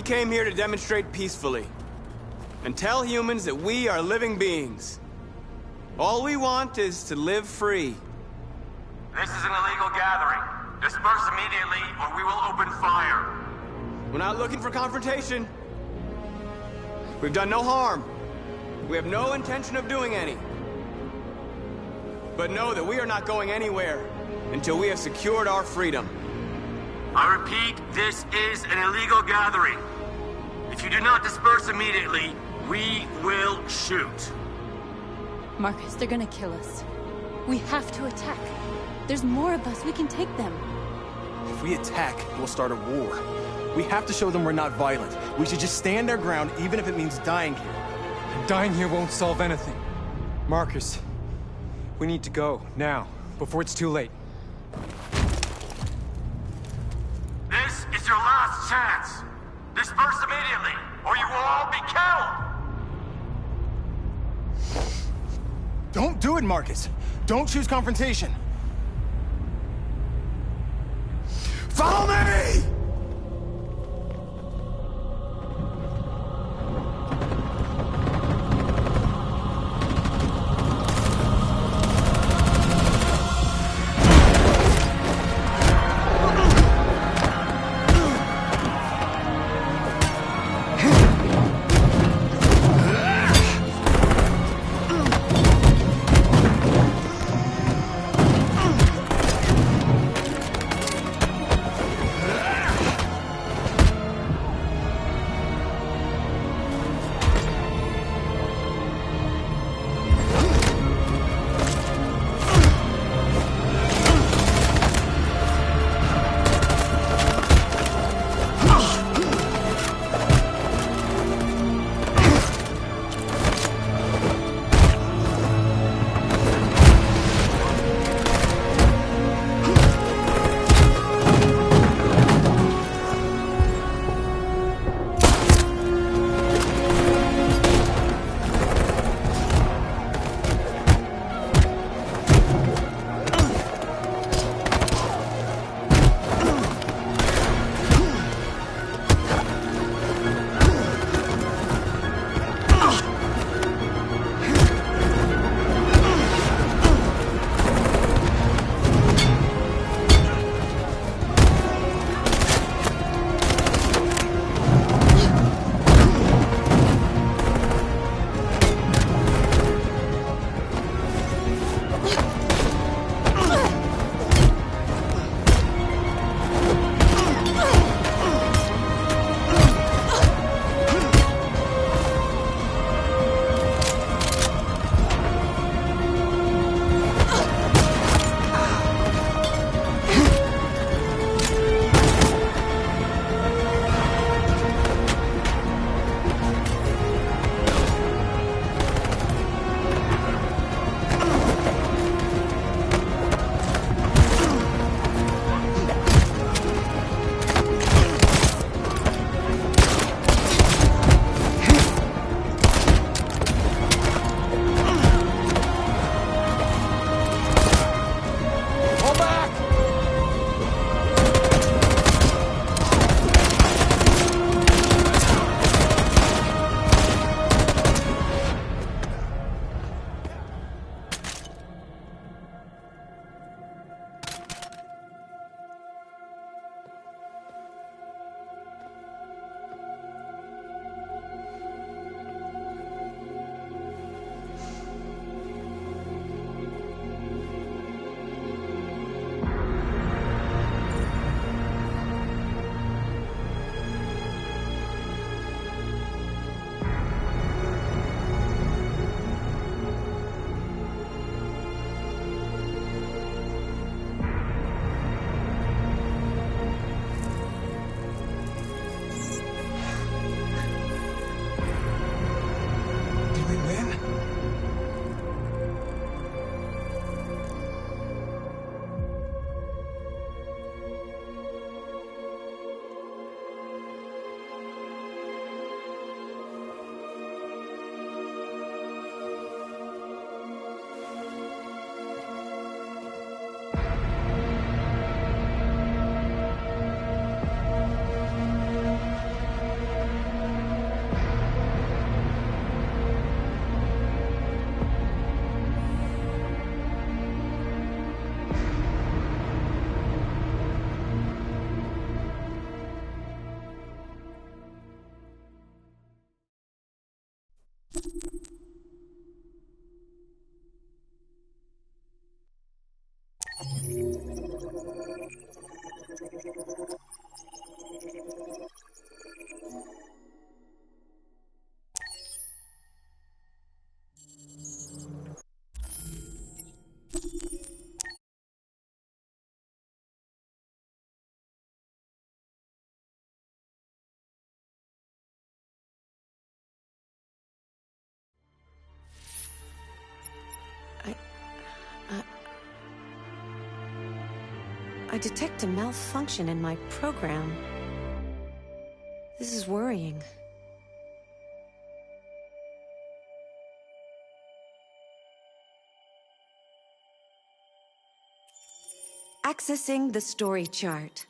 We came here to demonstrate peacefully and tell humans that we are living beings. All we want is to live free. This is an illegal gathering. Disperse immediately, or we will open fire. We're not looking for confrontation. We've done no harm. We have no intention of doing any. But know that we are not going anywhere until we have secured our freedom. I repeat, this is an illegal gathering. If you do not disperse immediately, we will shoot. Marcus, they're gonna kill us. We have to attack. There's more of us. We can take them. If we attack, we'll start a war. We have to show them we're not violent. We should just stand our ground, even if it means dying here. And dying here won't solve anything. Marcus, we need to go, now, before it's too late. This is your last chance. Disperse immediately, or you will all be killed! Don't do it, Marcus. Don't choose confrontation. Follow me! I detect a malfunction in my program. This is worrying. Accessing the story chart.